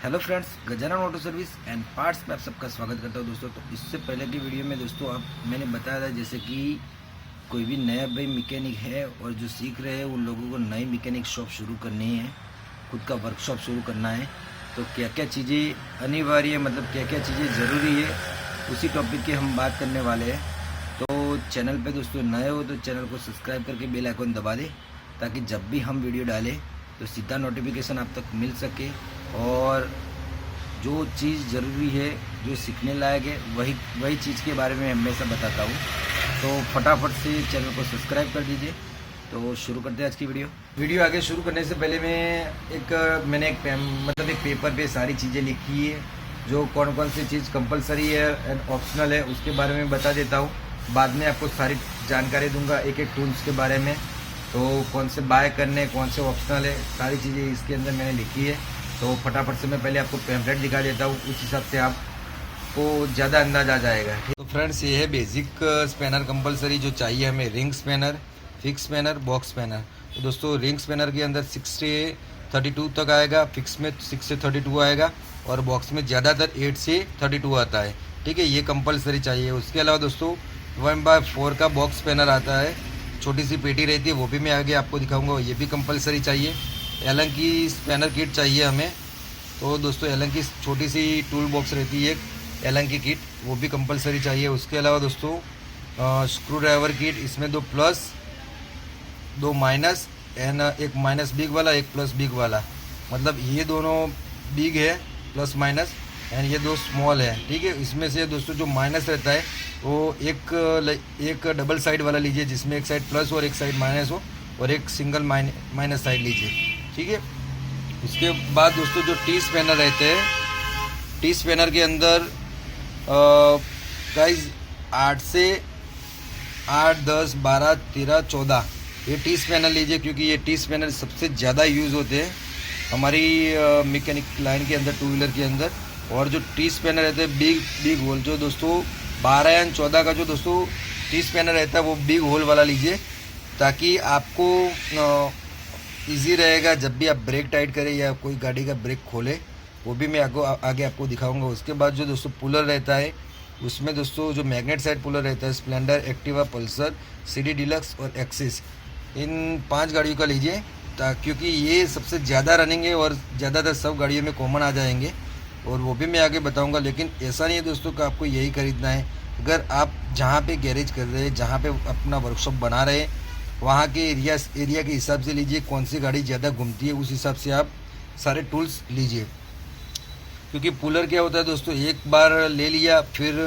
Hello friends, Gajanan auto service and parts में आप सबका स्वागत करता हूं दोस्तों। तो इससे पहले की वीडियो में दोस्तों मैंने बताया था जैसे कि कोई भी नया भाई मैकेनिक है और जो सीख रहे हैं उन लोगों को नई मैकेनिक शॉप शुरू करनी है, खुद का वर्कशॉप शुरू करना है, तो क्या क्या चीज़ें अनिवार्य है, मतलब क्या क्या चीज़ें ज़रूरी है, उसी टॉपिक की हम बात करने वाले हैं। तो चैनल पे दोस्तों नए हो तो चैनल को सब्सक्राइब करके बेल आइकन दबा दें, ताकि जब भी हम वीडियो डालें तो सीधा नोटिफिकेशन आप तक मिल सके। और जो चीज़ ज़रूरी है, जो सीखने लायक है, वही चीज़ के बारे में हमेशा बताता हूँ। तो फटाफट से चैनल को सब्सक्राइब कर दीजिए। तो शुरू करते हैं आज की वीडियो आगे शुरू करने से पहले मैंने एक पेपर पे सारी चीज़ें लिखी है, जो कौन कौन सी चीज़ कंपलसरी है एंड ऑप्शनल है उसके बारे में बता देता हूँ। बाद में आपको सारी जानकारी दूंगा एक एक टूल्स के बारे में, तो कौन से बाय करने, कौन से ऑप्शनल है, सारी चीज़ें इसके अंदर मैंने लिखी है। तो फटाफट से मैं पहले आपको पैम्फलेट दिखा देता हूँ, उस हिसाब से आपको ज़्यादा अंदाज आ जाएगा। तो फ्रेंड्स, ये है बेसिक स्पैनर कंपलसरी जो चाहिए हमें। Ring spanner, fix spanner, box spanner. तो दोस्तों रिंग स्पैनर के अंदर 6 से 32 तक आएगा, फिक्स में 6 से 32 आएगा और बॉक्स में ज़्यादातर 8 से 32 आता है। ठीक है, ये कंपलसरी चाहिए। उसके अलावा दोस्तों 1/4 का बॉक्स स्पैनर आता है, छोटी सी पेटी रहती है, वो भी मैं आगे आपको दिखाऊंगा, ये भी कंपलसरी चाहिए। एलन की स्पैनर किट चाहिए हमें। तो दोस्तों एलन की छोटी सी टूल बॉक्स रहती है एक एलन की किट, वो भी कंपलसरी चाहिए। उसके अलावा दोस्तों स्क्रू ड्राइवर किट, इसमें 2 प्लस 2 माइनस एंड एक माइनस बिग वाला, एक प्लस बिग वाला, मतलब ये दोनों बिग है प्लस माइनस एंड ये 2 स्मॉल है। ठीक है, इसमें से दोस्तों जो माइनस रहता है वो एक डबल साइड वाला लीजिए, जिसमें एक साइड प्लस और एक साइड माइनस हो, और एक सिंगल माइनस साइड लीजिए। ठीक है, उसके बाद दोस्तों जो टी स्पैनर रहते हैं, टी स्पैनर के अंदर गाइस 8 से 8, 10, 12, 13, 14 ये टी स्पैनर लीजिए, क्योंकि ये टी स्पैनर सबसे ज़्यादा यूज़ होते हैं हमारी मैकेनिक लाइन के अंदर, टू व्हीलर के अंदर। और जो टी स्पैनर रहते हैं बिग होल, जो दोस्तों 12 या 14 का जो दोस्तों टी स्पैनर रहता है वो बिग होल वाला लीजिए, ताकि आपको इजी रहेगा जब भी आप ब्रेक टाइट करें या कोई गाड़ी का ब्रेक खोले, वो भी मैं आगे आपको दिखाऊंगा। उसके बाद जो दोस्तों पुलर रहता है, उसमें दोस्तों जो मैग्नेट साइड पुलर रहता है, Splendor, Activa, Pulsar, CD deluxe और एक्सिस, इन 5 गाड़ियों का लीजिए, क्योंकि ये सबसे ज़्यादा रनिंग है और ज़्यादातर सब गाड़ियों में कॉमन आ जाएंगे, और वो भी मैं आगे बताऊंगा। लेकिन ऐसा नहीं है दोस्तों कि आपको यही खरीदना है। अगर आप जहाँ पे गैरेज कर रहे हैं, जहाँ पे अपना वर्कशॉप बना रहे हैं, वहाँ के एरिया के हिसाब से लीजिए, कौन सी गाड़ी ज़्यादा घूमती है उस हिसाब से आप सारे टूल्स लीजिए। क्योंकि पुलर क्या होता है दोस्तों, एक बार ले लिया फिर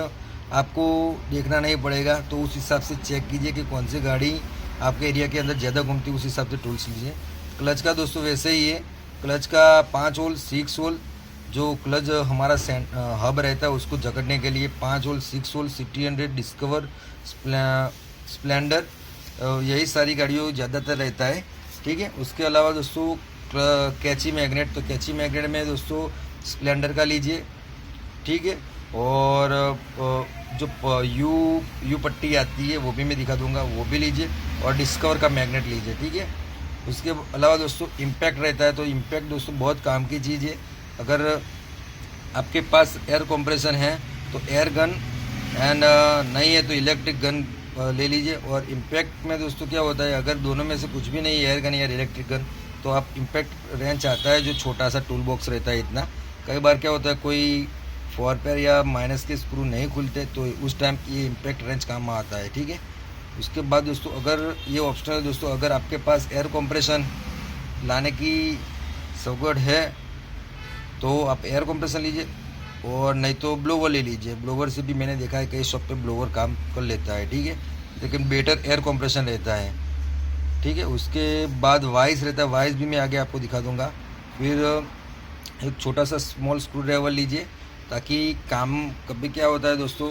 आपको देखना नहीं पड़ेगा, तो उस हिसाब से चेक कीजिए कि कौन सी गाड़ी आपके एरिया के अंदर ज़्यादा घूमती है, उस हिसाब से टूल्स लीजिए। क्लच का दोस्तों वैसे ही है, क्लच का 5 होल 6 होल, जो क्लच हमारा हब रहता है उसको जकड़ने के लिए 5 hole 6 hole, CT 100, Discover, Splendor, यही सारी गाड़ियों ज़्यादातर रहता है। ठीक है, उसके अलावा दोस्तों कैची मैग्नेट, तो कैची मैग्नेट में दोस्तों स्प्लेंडर का लीजिए। ठीक है, और जो यू पट्टी आती है वो भी मैं दिखा दूंगा, वो भी लीजिए, और डिस्कवर का मैग्नेट लीजिए। ठीक है, उसके अलावा दोस्तों इम्पैक्ट रहता है, तो इम्पैक्ट दोस्तों बहुत काम की चीज़ है। अगर आपके पास एयर कंप्रेशन है तो एयर गन, एंड नहीं है तो इलेक्ट्रिक गन ले लीजिए। और इम्पैक्ट में दोस्तों क्या होता है, अगर दोनों में से कुछ भी नहीं है, एयर गन या इलेक्ट्रिक गन, तो आप इम्पैक्ट रेंच आता है जो छोटा सा टूल बॉक्स रहता है इतना। कई बार क्या होता है, कोई 4 पैर या माइनस के स्क्रू नहीं खुलते, तो उस टाइम ये इम्पैक्ट रेंच काम आता है। ठीक है, उसके बाद दोस्तों अगर ये ऑप्शनल दोस्तों, अगर आपके पास एयर कंप्रेशन लाने की सगवड़ है तो आप एयर कंप्रेशन लीजिए, और नहीं तो ब्लोवर ले लीजिए। ब्लोवर से भी मैंने देखा है कई शॉप पे ब्लोवर काम कर लेता है। ठीक है, लेकिन बेटर एयर कंप्रेशन रहता है। ठीक है, उसके बाद वाइस रहता है, वाइस भी मैं आगे आपको दिखा दूंगा। फिर एक छोटा सा स्मॉल स्क्रू ड्राइवर लीजिए, ताकि काम कभी क्या होता है दोस्तों,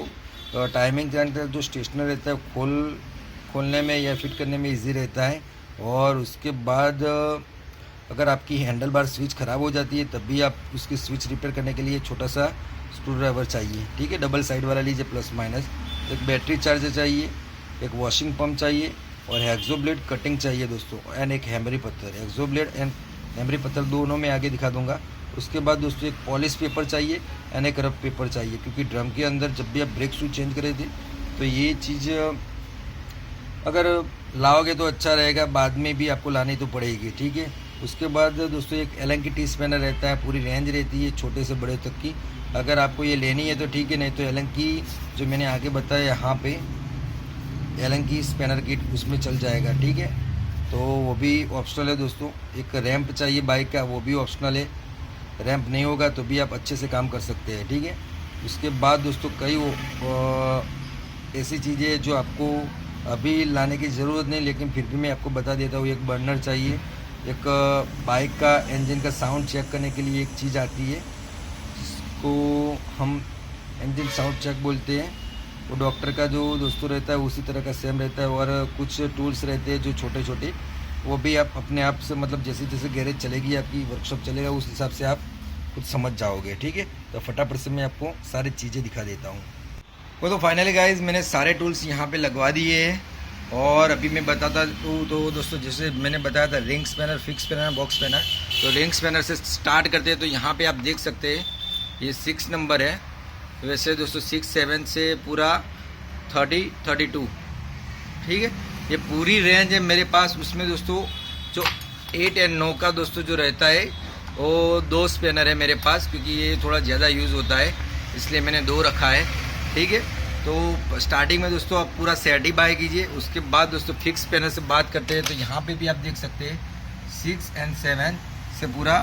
टाइमिंग के अंदर जो स्टेशनर रहता है खोलने में या फिट करने में ईजी रहता है। और उसके बाद अगर आपकी हैंडल बार स्विच ख़राब हो जाती है, तब भी आप उसकी स्विच रिपेयर करने के लिए छोटा सा स्क्रू ड्राइवर चाहिए। ठीक है, डबल साइड वाला लीजिए, प्लस माइनस। एक बैटरी चार्जर चाहिए, एक वॉशिंग पंप चाहिए, और हेक्सो ब्लेड कटिंग चाहिए दोस्तों, एंड एक हैमरी पत्थर। हेक्सो ब्लेड एंड हैमरी पत्थर दोनों में आगे दिखा दूंगा। उसके बाद दोस्तों एक पॉलिश पेपर चाहिए एंड एक रफ पेपर चाहिए, क्योंकि ड्रम के अंदर जब भी आप ब्रेक शू चेंज करे थे तो ये चीज़ अगर लाओगे तो अच्छा रहेगा, बाद में भी आपको लानी तो पड़ेगी, ठीक है। उसके बाद दोस्तों एक एलन की टी स्पैनर रहता है, पूरी रेंज रहती है छोटे से बड़े तक की। अगर आपको ये लेनी है तो ठीक है, नहीं तो एलन की जो मैंने आगे बताया यहाँ पे एलन की स्पैनर किट उसमें चल जाएगा, ठीक है। तो वो भी ऑप्शनल है दोस्तों। एक रैंप चाहिए बाइक का, वो भी ऑप्शनल है। रैंप नहीं होगा तो भी आप अच्छे से काम कर सकते हैं, ठीक है। उसके बाद दोस्तों कई ऐसी चीज़ें जो आपको अभी लाने की ज़रूरत नहीं, लेकिन फिर भी मैं आपको बता देता हूँ। एक बर्नर चाहिए, एक बाइक का इंजन का साउंड चेक करने के लिए एक चीज़ आती है जिसको हम इंजन साउंड चेक बोलते हैं। वो डॉक्टर का जो दोस्तों रहता है उसी तरह का सेम रहता है। और कुछ टूल्स रहते हैं जो छोटे छोटे, वो भी आप अपने आप से मतलब जैसे जैसे गैरेज चलेगी आपकी, वर्कशॉप चलेगा, उस हिसाब से आप कुछ समझ जाओगे, ठीक है। तो फटाफट से मैं आपको सारी चीज़ें दिखा देता हूँ। वो तो फाइनली गाइज मैंने सारे टूल्स यहाँ पे लगवा दिए हैं। और अभी मैं बताता हूँ तो दोस्तों जैसे मैंने बताया था ring spanner, fix spanner, box spanner. तो रिंग स्पैनर से स्टार्ट करते हैं। तो यहाँ पे आप देख सकते हैं ये 6 नंबर है। वैसे दोस्तों 6, 7 से पूरा 30, 32, ठीक है। ये पूरी रेंज है मेरे पास। उसमें दोस्तों जो 8 और 9 का दोस्तों जो रहता है वो 2 स्पैनर है मेरे पास, क्योंकि ये थोड़ा ज़्यादा यूज़ होता है इसलिए मैंने 2 रखा है, ठीक है। तो स्टार्टिंग में दोस्तों आप पूरा सेट ही बाय कीजिए। उसके बाद दोस्तों फिक्स स्पैनर से बात करते हैं। तो यहाँ पे भी आप देख सकते हैं 6 और 7 से पूरा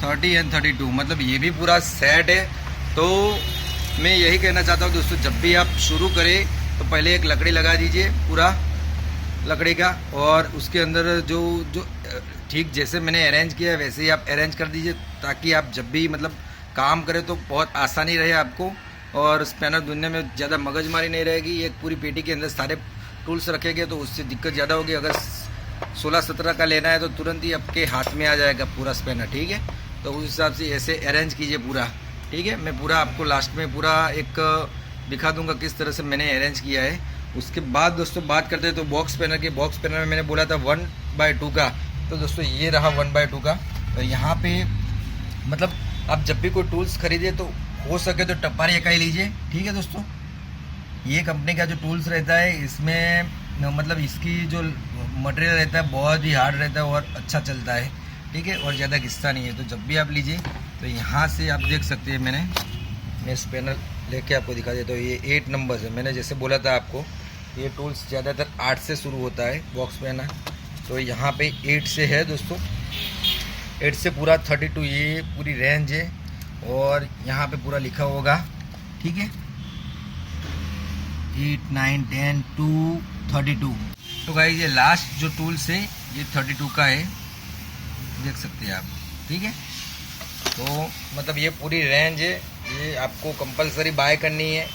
30 और 32, मतलब ये भी पूरा सेट है। तो मैं यही कहना चाहता हूँ दोस्तों, जब भी आप शुरू करें तो पहले एक लकड़ी लगा दीजिए पूरा लकड़ी का, और उसके अंदर जो जो ठीक जैसे मैंने अरेंज किया है वैसे ही आप अरेंज कर दीजिए, ताकि आप जब भी मतलब काम करें तो बहुत आसानी रहे आपको। और स्पैनर ढूंढने में ज़्यादा मगजमारी नहीं रहेगी। एक पूरी पेटी के अंदर सारे टूल्स रखेंगे तो उससे दिक्कत ज़्यादा होगी। अगर 16-17 का लेना है तो तुरंत ही आपके हाथ में आ जाएगा पूरा स्पैनर, ठीक है। तो उस हिसाब से ऐसे अरेंज कीजिए पूरा, ठीक है। मैं पूरा आपको लास्ट में पूरा एक दिखा दूंगा किस तरह से मैंने अरेंज किया है। उसके बाद दोस्तों बात करते हैं तो बॉक्स स्पैनर के। बॉक्स स्पैनर में मैंने बोला था 1/2 का, तो दोस्तों ये रहा 1/2 का। तो यहाँ पे मतलब आप जब भी कोई टूल्स खरीदे तो हो सके तो टपारी का ही लीजिए, ठीक है दोस्तों। ये कंपनी का जो टूल्स रहता है इसमें मतलब इसकी जो मटेरियल रहता है बहुत ही हार्ड रहता है और अच्छा चलता है, ठीक है, और ज़्यादा घिसता नहीं है। तो जब भी आप लीजिए तो यहाँ से आप देख सकते हैं मैं स्पैनर लेके आपको दिखा देता हूँ। ये 8 नंबर है। मैंने जैसे बोला था आपको ये टूल्स ज़्यादातर 8 से शुरू होता है बॉक्स स्पैनर। तो यहाँ पे 8 से है दोस्तों, 8 से पूरा 32, ये पूरी रेंज है। और यहाँ पे पूरा लिखा होगा, ठीक है, 8, 9, 10 to 32। तो गाइस ये लास्ट जो टूल्स है ये 32 का है, देख सकते हैं आप, ठीक है। तो मतलब ये पूरी रेंज है, ये आपको कंपलसरी बाय करनी है।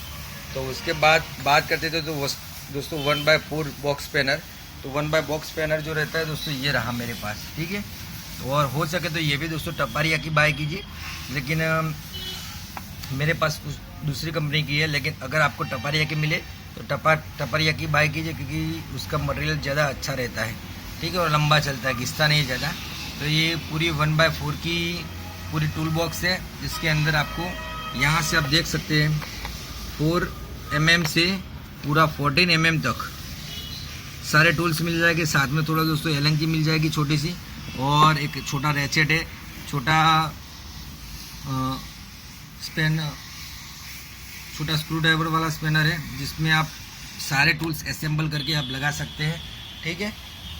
तो उसके बाद बात करते थे तो दोस्तों 1/4 बॉक्स स्पैनर। तो 1/4 बॉक्स स्पैनर जो रहता है दोस्तों ये रहा मेरे पास, ठीक है। और हो सके तो ये भी दोस्तों टपारिया की बाय कीजिए, लेकिन मेरे पास कुछ दूसरी कंपनी की है। लेकिन अगर आपको टपारिया की मिले तो टपारिया की बाय कीजिए, क्योंकि उसका मटेरियल ज़्यादा अच्छा रहता है, ठीक है, और लंबा चलता है, घिसता नहीं ज़्यादा। तो ये पूरी 1/4 की पूरी टूल बॉक्स है, जिसके अंदर आपको यहाँ से आप देख सकते हैं 4 mm से पूरा 14 mm तक सारे टूल्स मिल जाएंगे। साथ में थोड़ा दोस्तों एलन की मिल जाएगी छोटी सी, और एक छोटा रेचेट है, छोटा छोटा स्क्रू ड्राइवर वाला स्पैनर है, जिसमें आप सारे टूल्स असेंबल करके आप लगा सकते हैं, ठीक है।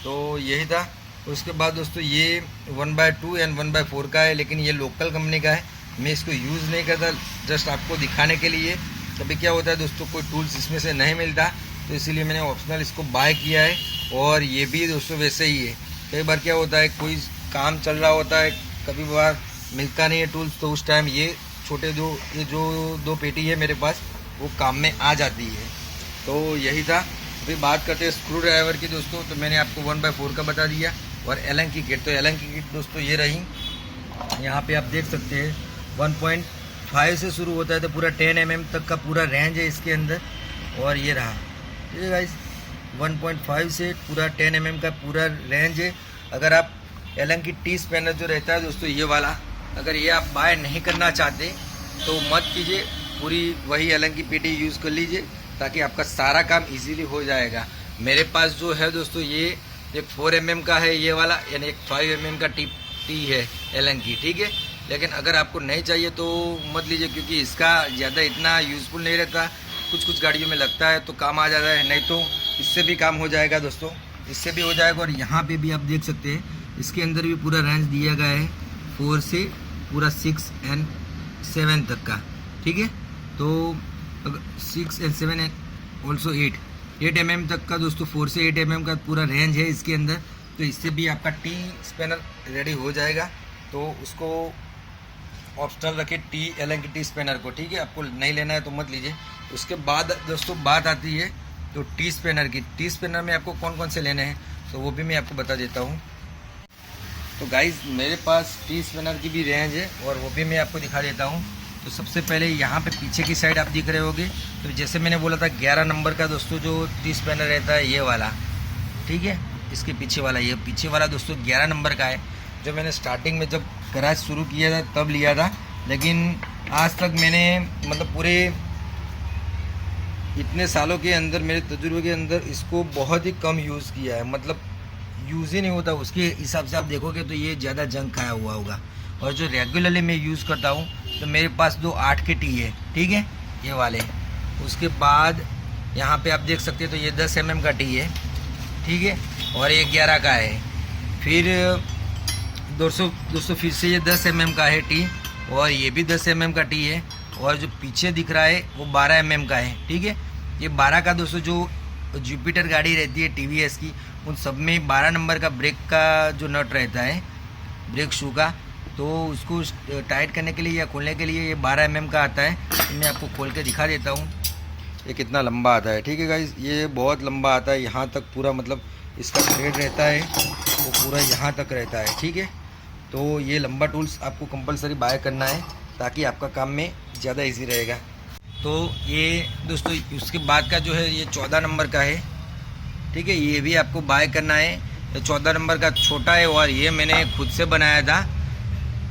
तो यही था। उसके बाद दोस्तों ये 1/2 एंड 1/4 का है, लेकिन ये लोकल कंपनी का है। मैं इसको यूज़ नहीं करता, जस्ट आपको दिखाने के लिए। कभी क्या होता है दोस्तों कोई टूल्स इसमें से नहीं मिलता, तो इसीलिए मैंने ऑप्शनल इसको बाय किया है। और ये भी दोस्तों वैसे ही है। कई बार क्या होता है कोई काम चल रहा होता है, कभी बार मिलता नहीं है टूल्स, तो उस टाइम ये छोटे ये जो 2 पेटी है मेरे पास वो काम में आ जाती है। तो यही था। अभी बात करते हैं स्क्रू ड्राइवर की दोस्तों। तो मैंने आपको 1/4 का बता दिया। और एलन की किट, तो एलन की किट दोस्तों ये रही। यहाँ पे आप देख सकते हैं 1.5 से शुरू होता है तो पूरा 10 mm तक का पूरा रेंज है इसके अंदर। और ये रहा, ठीक है गाइस, 1.5 से पूरा 10 mm का पूरा रेंज है। अगर आप एलन की टी स्पैनर जो रहता है दोस्तों ये वाला, अगर ये आप बाय नहीं करना चाहते तो मत कीजिए, पूरी वही एलन की पेटी यूज़ कर लीजिए ताकि आपका सारा काम इजीली हो जाएगा। मेरे पास जो है दोस्तों ये एक 4 mm का है ये वाला, यानी एक 5 mm का टी है एलन की, ठीक है। लेकिन अगर आपको नहीं चाहिए तो मत लीजिए, क्योंकि इसका ज़्यादा इतना यूज़फुल नहीं रहता, कुछ कुछ गाड़ियों में लगता है तो काम आ जाता है, नहीं तो इससे भी काम हो जाएगा दोस्तों, इससे भी हो जाएगा। और यहाँ पे भी आप देख सकते हैं इसके अंदर भी पूरा रेंज दिया गया है 4 से पूरा 6 and 7 तक का, ठीक है। तो 6 and 7 and ऑल्सो 8 mm तक का दोस्तों, 4 से 8 mm का पूरा रेंज है इसके अंदर। तो इससे भी आपका टी स्पैनर रेडी हो जाएगा। तो उसको ऑप्शनल रखे टी एलन की टी स्पैनर को, ठीक है। आपको नहीं लेना है तो मत लीजिए। उसके बाद दोस्तों बात आती है तो टी स्पैनर की। टी स्पैनर में आपको कौन कौन से लेने हैं तो वो भी मैं आपको बता देता हूँ। तो गाइज़ मेरे पास टी स्पैनर की भी रेंज है और वो भी मैं आपको दिखा देता हूँ। तो सबसे पहले यहाँ पे पीछे की साइड आप दिख रहे होगे, तो जैसे मैंने बोला था 11 नंबर का दोस्तों जो टी स्पैनर रहता है ये वाला, ठीक है। इसके पीछे वाला, ये पीछे वाला दोस्तों 11 नंबर का है, जो मैंने स्टार्टिंग में जब गैराज शुरू किया था तब लिया था। लेकिन आज तक मैंने मतलब पूरे इतने सालों के अंदर, मेरे तजुर्बे के अंदर इसको बहुत ही कम यूज़ किया है, मतलब यूज़ ही नहीं होता। उसके हिसाब से आप देखोगे तो ये ज़्यादा जंग खाया हुआ होगा। और जो रेगुलरली मैं यूज़ करता हूँ तो मेरे पास 2 8 के टी है, ठीक है, ये वाले। उसके बाद यहाँ पे आप देख सकते हैं तो ये 10 mm का टी है, ठीक है, और ये 11 का है। फिर दोस्तों फिर से ये 10 mm का है टी, और ये भी 10 mm का टी है। और जो पीछे दिख रहा है वो 12 mm का है, ठीक है। ये 12 का दोस्तों जो जुपिटर गाड़ी रहती है टीवीएस की, उन सब में 12 नंबर का ब्रेक का जो नट रहता है ब्रेक शू का, तो उसको टाइट करने के लिए या खोलने के लिए ये 12 mm का आता है। तो मैं आपको खोल के दिखा देता हूँ ये कितना लंबा आता है, ठीक है गाइज। ये बहुत लंबा आता है, यहाँ तक पूरा, मतलब इसका थ्रेड रहता है वो पूरा यहाँ तक रहता है, ठीक है। तो ये लंबा टूल्स आपको कंपलसरी बाय करना है ताकि आपका काम में ज़्यादा इजी रहेगा। तो ये दोस्तों उसके बाद का जो है ये 14 नंबर का है, ठीक है, ये भी आपको बाय करना है। ये 14 नंबर का छोटा है और ये मैंने खुद से बनाया था।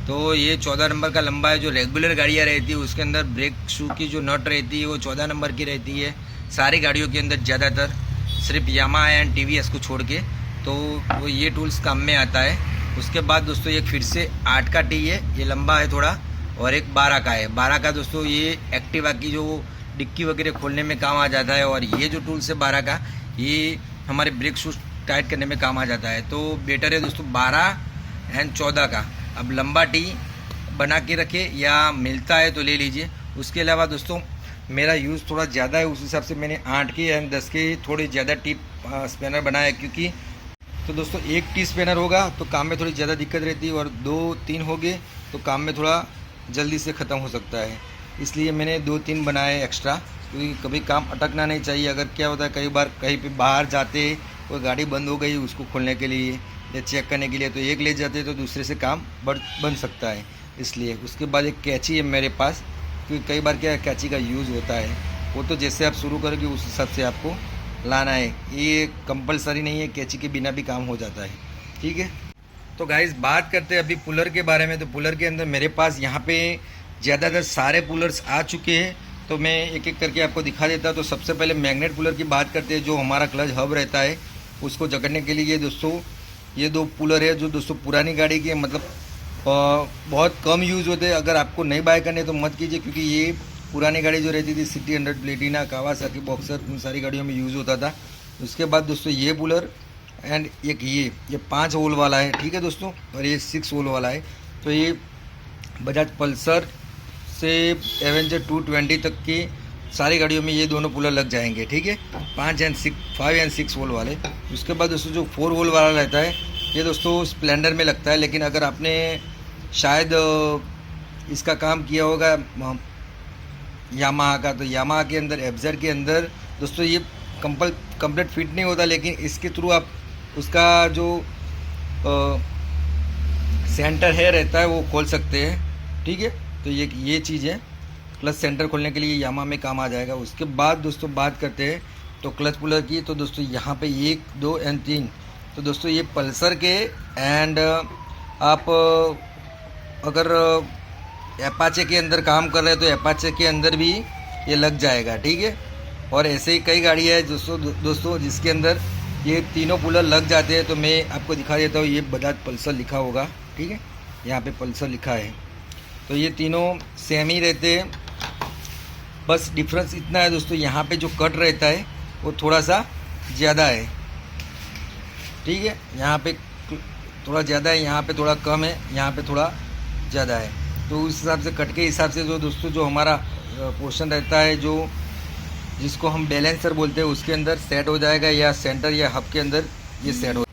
तो ये 14 नंबर का लंबा है। जो रेगुलर गाड़ियाँ रहती है उसके अंदर ब्रेक शू की जो नट रहती है वो 14 नंबर की रहती है, सारी गाड़ियों के अंदर ज़्यादातर, सिर्फ यामाहा एंड टीवीएस को छोड़ के। तो वो ये टूल्स काम में आता है। उसके बाद दोस्तों एक फिर से 8 का टी है, ये लंबा है थोड़ा, और एक 12 का है। 12 का दोस्तों ये एक्टिवा की जो डिक्की वगैरह खोलने में काम आ जाता है। और ये जो टूल्स है 12 का, ये हमारे ब्रेक शूज टाइट करने में काम आ जाता है। तो बेटर है दोस्तों 12 एंड 14 का। अब लंबा टी बना के रखे या मिलता है तो ले लीजिए। उसके अलावा दोस्तों मेरा यूज़ थोड़ा ज़्यादा है, उस हिसाब से मैंने 8 के एंड 10 के थोड़े ज़्यादा टी स्पैनर बनाया, क्योंकि तो दोस्तों एक टी स्पैनर होगा तो काम में थोड़ी ज़्यादा दिक्कत रहती है, और 2-3 हो गए तो काम में थोड़ा जल्दी से ख़त्म हो सकता है। इसलिए मैंने 2-3 बनाए एक्स्ट्रा, क्योंकि कभी काम अटकना नहीं चाहिए। अगर क्या होता है कई बार कहीं पे बाहर जाते कोई गाड़ी बंद हो गई, उसको खोलने के लिए या चेक करने के लिए तो एक ले जाते तो दूसरे से काम बन सकता है। इसलिए उसके बाद एक कैंची है मेरे पास, क्योंकि कई बार क्या कैंची का यूज़ होता है, वो तो जैसे आप शुरू करोगे उस हिसाब से आपको लाना है। ये कंपलसरी नहीं है, कैंची के बिना भी काम हो जाता है, ठीक है। तो गाइस बात करते हैं अभी पुलर के बारे में। तो पुलर के अंदर मेरे पास यहाँ पे ज़्यादातर सारे पुलर्स आ चुके हैं, तो मैं एक एक करके आपको दिखा देता हूँ। तो सबसे पहले मैग्नेट पुलर की बात करते हैं, जो हमारा क्लच हब रहता है उसको जकड़ने के लिए दोस्तों ये 2 पुलर है, जो दोस्तों पुरानी गाड़ी के मतलब बहुत कम यूज़ होते हैं। अगर आपको नहीं बाय करने तो मत कीजिए, क्योंकि ये पुरानी गाड़ी जो रहती थी सिटी 100, प्लेटिना, कावासाकी, बॉक्सर, उन सारी गाड़ियों में यूज़ होता था। उसके बाद दोस्तों ये पुलर एंड एक ये 5 होल वाला है, ठीक है दोस्तों, और ये 6 होल वाला है। तो ये बजाज पल्सर से एवेंजर 220 तक की सारी गाड़ियों में ये दोनों पुलर लग जाएंगे, ठीक है, 5 एंड 6 होल वाले। उसके बाद दोस्तों जो 4 होल वाला रहता है ये दोस्तों स्प्लेंडर में लगता है, लेकिन अगर आपने शायद इसका काम किया होगा यामाहा का, तो यामाहा के अंदर एफजेड के अंदर दोस्तों ये कंप्लीट फिट नहीं होता, लेकिन इसके थ्रू आप उसका जो सेंटर है रहता है वो खोल सकते हैं, ठीक है। तो ये चीज़ है, क्लच सेंटर खोलने के लिए यामाहा में काम आ जाएगा। उसके बाद दोस्तों बात करते हैं तो क्लच पुलर की। तो दोस्तों यहाँ पे 1, 2 एंड 3, तो दोस्तों ये पल्सर के एंड आप अगर एपाचे के अंदर काम कर रहे हैं तो एपाचे के अंदर भी ये लग जाएगा, ठीक है। और ऐसे ही कई गाड़ी है दोस्तों जिसके अंदर ये तीनों कूलर लग जाते हैं। तो मैं आपको दिखा देता हूँ, ये बजाज पल्सर लिखा होगा, ठीक है, यहाँ पे पल्सर लिखा है। तो ये तीनों सेम ही रहते हैं, बस डिफरेंस इतना है दोस्तों, यहाँ पे जो कट रहता है वो थोड़ा सा ज़्यादा है, ठीक है। यहाँ पे थोड़ा ज़्यादा है, यहाँ पे थोड़ा कम है, यहाँ पे थोड़ा ज़्यादा है। तो उस हिसाब से कट के हिसाब से जो दोस्तों जो हमारा पोर्शन रहता है, जो जिसको हम बैलेंसर बोलते हैं, उसके अंदर सेट हो जाएगा, या सेंटर या हब के अंदर ये सेट हो।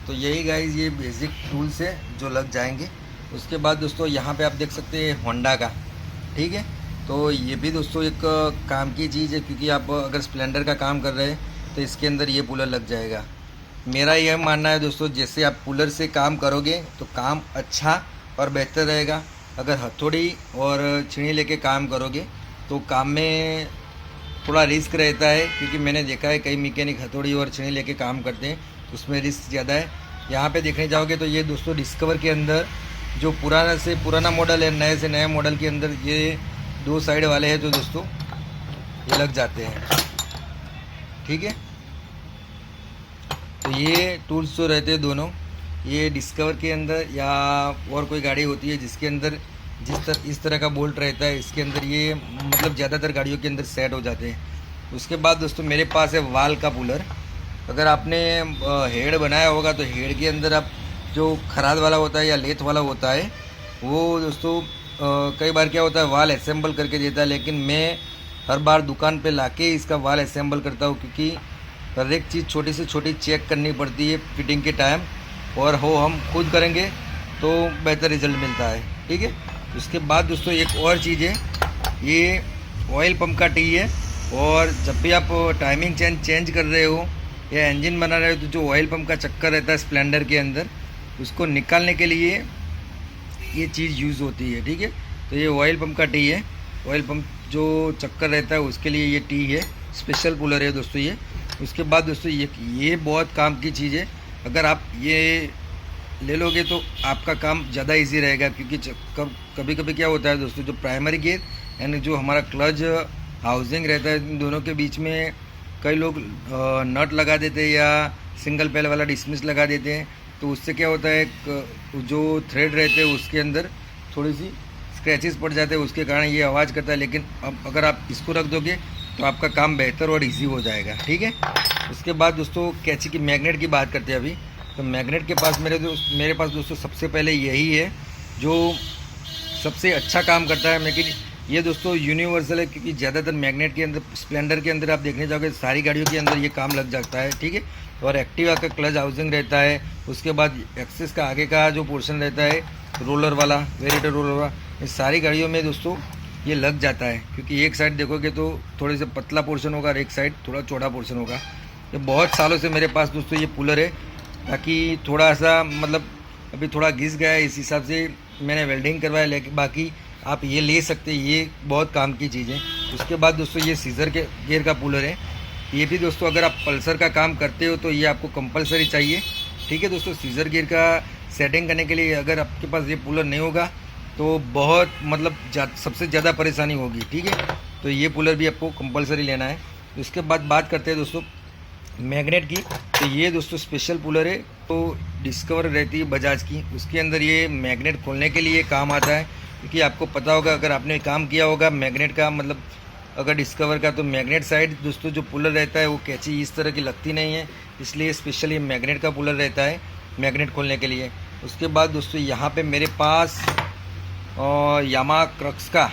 तो यही गाइस ये बेसिक टूल्स है जो लग जाएंगे। उसके बाद दोस्तों यहाँ पे आप देख सकते हैं होंडा का, ठीक है। तो ये भी दोस्तों एक काम की चीज़ है, क्योंकि आप अगर स्प्लेंडर का काम कर रहे हैं तो इसके अंदर ये कूलर लग जाएगा। मेरा यह मानना है दोस्तों, जैसे आप कूलर से काम करोगे तो काम अच्छा और बेहतर रहेगा। अगर हथौड़ी और छीनी लेके काम करोगे तो काम में थोड़ा रिस्क रहता है, क्योंकि मैंने देखा है कई मैकेनिक हथौड़ी और छीनी लेके काम करते हैं, उसमें रिस्क ज़्यादा है। यहाँ पे देखने जाओगे तो ये दोस्तों डिस्कवर के अंदर जो पुराना से पुराना मॉडल है, नए से नए मॉडल के अंदर ये 2 साइड वाले हैं, तो दोस्तों ये लग जाते हैं, ठीक है। तो ये टूल्स जो रहते हैं दोनों, ये डिस्कवर के अंदर या और कोई गाड़ी होती है जिसके अंदर इस तरह का बोल्ट रहता है, इसके अंदर ये मतलब ज़्यादातर गाड़ियों के अंदर सेट हो जाते हैं। उसके बाद दोस्तों मेरे पास है वाल का पुलर। अगर आपने हेड बनाया होगा तो हेड के अंदर आप जो खराद वाला होता है या लेथ वाला होता है, वो दोस्तों कई बार क्या होता है वाल असेंबल करके देता है, लेकिन मैं हर बार दुकान पे लाके इसका वाल असेंबल करता हूँ, क्योंकि हर एक चीज़ छोटी से छोटी चेक करनी पड़ती है फिटिंग के टाइम, और हो हम खुद करेंगे तो बेहतर रिजल्ट मिलता है, ठीक है। उसके बाद दोस्तों एक और चीज़ है, ये ऑयल पंप का टी है। और जब भी आप टाइमिंग चेंज कर रहे हो या इंजन बना रहे हो तो जो ऑयल पंप का चक्कर रहता है स्प्लेंडर के अंदर, उसको निकालने के लिए ये चीज़ यूज़ होती है, ठीक है। तो ये ऑयल पंप का टी है, ऑयल पंप जो चक्कर रहता है उसके लिए ये टी है, स्पेशल कूलर है दोस्तों ये। उसके बाद दोस्तों ये बहुत काम की चीज़ है, अगर आप ये ले लोगे तो आपका काम ज़्यादा इजी रहेगा, क्योंकि कभी कभी क्या होता है दोस्तों, जो प्राइमरी गियर यानी जो हमारा क्लच हाउसिंग रहता है, इन दोनों के बीच में कई लोग नट लगा देते हैं या सिंगल पैल वाला डिसमिस लगा देते हैं। तो उससे क्या होता है, जो थ्रेड रहते हैं उसके अंदर थोड़ी सी स्क्रैचेस पड़ जाते हैं, उसके कारण ये आवाज़ करता है। लेकिन अब अगर आप इसको रख दोगे तो आपका काम बेहतर और इजी हो जाएगा, ठीक है। उसके बाद दोस्तों कैंची की मैग्नेट की बात करते हैं अभी। तो मैग्नेट के पास मेरे पास दोस्तों सबसे पहले यही है जो सबसे अच्छा काम करता है। लेकिन ये दोस्तों यूनिवर्सल है, क्योंकि ज़्यादातर मैग्नेट के अंदर स्प्लेंडर के अंदर आप देखने जाओगे सारी गाड़ियों के अंदर ये काम लग जाता है, ठीक है। और एक्टिवा का क्लच हाउसिंग रहता है, उसके बाद एक्सेस का आगे का जो पोर्शन रहता है रोलर वाला, वेरिएटर रोलर वाला, ये सारी गाड़ियों में दोस्तों ये लग जाता है। क्योंकि एक साइड देखोगे तो थोड़े से पतला पोर्शन होगा और एक साइड थोड़ा चौड़ा पोर्शन होगा। ये बहुत सालों से मेरे पास दोस्तों ये कूलर है, ताकि थोड़ा सा मतलब अभी थोड़ा घिस गया है, इस हिसाब से मैंने वेल्डिंग करवाया। लेकिन बाकी आप ये ले सकते हैं, ये बहुत काम की चीज़ है। उसके बाद दोस्तों ये सीजर के गियर का कूलर है, ये भी दोस्तों अगर आप पल्सर का काम करते हो तो ये आपको कंपलसरी चाहिए, ठीक है दोस्तों। सीजर गियर का सेटिंग करने के लिए अगर आपके पास ये कूलर नहीं होगा तो बहुत मतलब सबसे ज़्यादा परेशानी होगी, ठीक है। तो ये कूलर भी आपको कंपलसरी लेना है। उसके बाद बात करते हैं दोस्तों मैग्नेट की। तो ये दोस्तों स्पेशल कूलर है, तो डिस्कवर रहती है बजाज की, उसके अंदर ये मैग्नेट खोलने के लिए काम आता है। क्योंकि आपको पता होगा, अगर आपने काम किया होगा मैग्नेट का, मतलब अगर डिस्कवर का, तो मैग्नेट साइड दोस्तों जो पुलर रहता है वो कैंची इस तरह की लगती नहीं है, इसलिए स्पेशली मैग्नेट का पुलर रहता है मैग्नेट खोलने के लिए। उसके बाद दोस्तों यहाँ पे मेरे पास यामा क्रक्स का,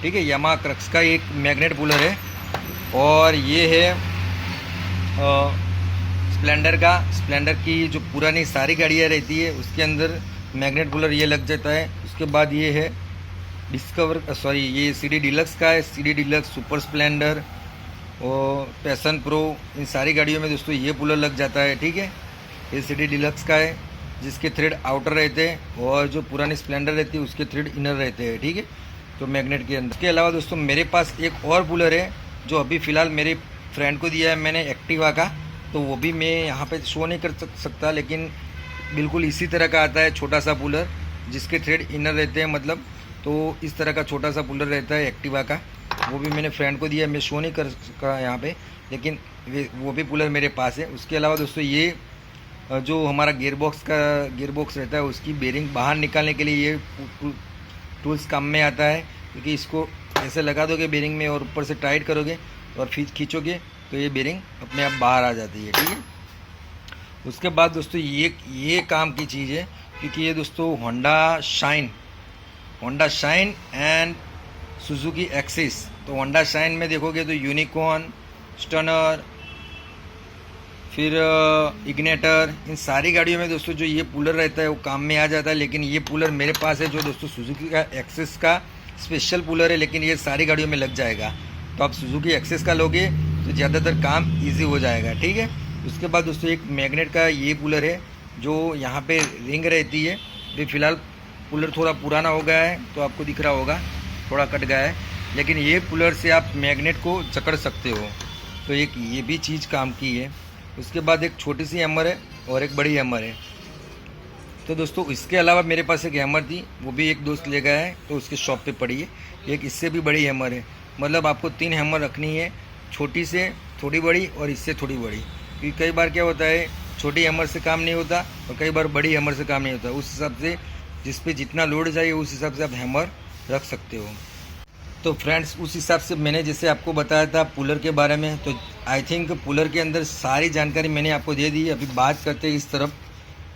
ठीक है, यामा क्रक्स का एक मैग्नेट पुलर है। और ये है स्प्लेंडर की जो पुरानी सारी गाड़ियाँ रहती है उसके अंदर मैग्नेट पुलर ये लग जाता है। उसके बाद ये है ये सीडी डिलक्स का है, सीडी डिलक्स, सुपर स्प्लेंडर और पैशन प्रो, इन सारी गाड़ियों में दोस्तों ये पुलर लग जाता है, ठीक है। ये सीडी डिलक्स का है जिसके थ्रेड आउटर रहते हैं और जो पुरानी स्प्लेंडर रहती है उसके थ्रेड इनर रहते हैं, ठीक है, तो मैग्नेट के अंदर। इसके अलावा दोस्तों मेरे पास एक और पुलर है जो अभी फ़िलहाल मेरे फ्रेंड को दिया है मैंने, एक्टिवा का, तो वो भी मैं यहाँ पे शो नहीं कर सकता, लेकिन बिल्कुल इसी तरह का आता है छोटा सा पुलर। जिसके थ्रेड इनर रहते हैं मतलब, तो इस तरह का छोटा सा पुलर रहता है एक्टिवा का, वो भी मैंने फ्रेंड को दिया, मैं शो नहीं कर सका यहाँ पे, लेकिन वो भी पुलर मेरे पास है। उसके अलावा दोस्तों ये जो हमारा गियर बॉक्स रहता है उसकी बेरिंग बाहर निकालने के लिए ये टूल्स काम में आता है, क्योंकि इसको ऐसे लगा दोगे बेरिंग में और ऊपर से टाइट करोगे और फिर खींचोगे तो ये बेरिंग अपने आप बाहर आ जाती है, ठीक है। उसके बाद दोस्तों ये काम की चीज़ है, क्योंकि ये दोस्तों Honda shine and Suzuki axis. तो होंडा शाइन में देखोगे तो यूनिकॉर्न, स्टनर, फिर इग्नेटर, इन सारी गाड़ियों में दोस्तों जो ये कूलर रहता है वो काम में आ जाता है। लेकिन ये कूलर मेरे पास है जो दोस्तों सुजुकी का एक्सेस का स्पेशल कूलर है, लेकिन ये सारी गाड़ियों में लग जाएगा। तो आप सुजुकी एक्सेस का लोगे तो ज़्यादातर काम इजी हो जाएगा, ठीक है। उसके बाद दोस्तों एक मैग्नेट का ये कूलर है जो यहाँ पे रिंग रहती है। अभी फ़िलहाल कूलर थोड़ा पुराना हो गया है तो आपको दिख रहा होगा थोड़ा कट गया है, लेकिन ये कूलर से आप मैग्नेट को जकड़ सकते हो, तो एक ये भी चीज़ काम की है। उसके बाद एक छोटी सी हैमर है और एक बड़ी हैमर है। तो दोस्तों इसके अलावा मेरे पास एक हैमर थी, वो भी एक दोस्त ले गया है तो उसके शॉप पे पड़ी है। एक इससे भी बड़ी हैमर है, मतलब आपको 3 हैमर रखनी है, छोटी से थोड़ी बड़ी और इससे थोड़ी बड़ी। क्योंकि कई बार क्या होता है छोटी हैमर से काम नहीं होता और कई बार बड़ी हैमर से काम नहीं होता। उस हिसाब से जिस पे जितना लोड चाहिए उस हिसाब से आप हैमर रख सकते हो। तो फ्रेंड्स उस हिसाब से मैंने जैसे आपको बताया था पुलर के बारे में, तो आई थिंक पुलर के अंदर सारी जानकारी मैंने आपको दे दी। अभी बात करते हैं इस तरफ,